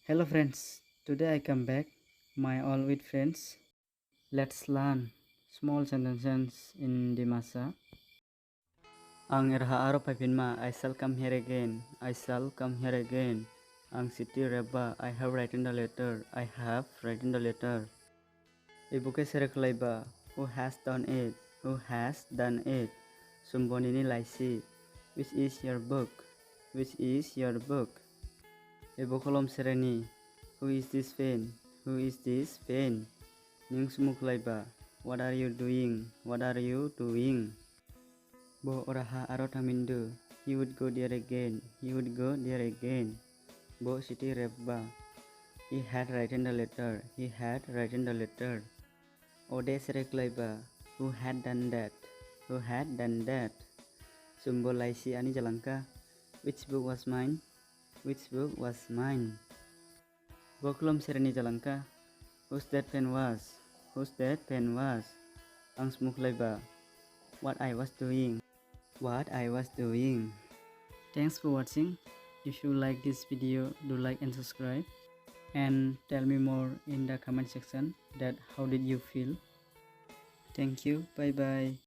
Hello friends, today I come back, my all with friends. Let's learn small sentences in Dimasa. Ang irha aro papinma, I shall come here again. I shall come here again. Ang siti reba, I have written the letter. I have written the letter. Ibuke sereklaiba, who has done it? Who has done it? Sumbonini laisi, which is your book? Which is your book? Ibu kolom sereni, who is this pen? Who is this pen? Ning sumuklaiba, what are you doing? What are you doing? Bo oraha arotamindu, he would go there again. He would go there again. Bo siti rebba, he had written the letter. He had written the letter. Ode sereklaiba, who had done that? Who had done that? Sumbolaisi ani jalangka, which book was mine? Which book was mine? Boklom sereni jalangka, whose that pen was? Whose that pen was? Ang smuklaiba, what I was doing. What I was doing. Thanks for watching. If you like this video, do like and subscribe. And tell me more in the comment section that how did you feel. Thank you. Bye bye.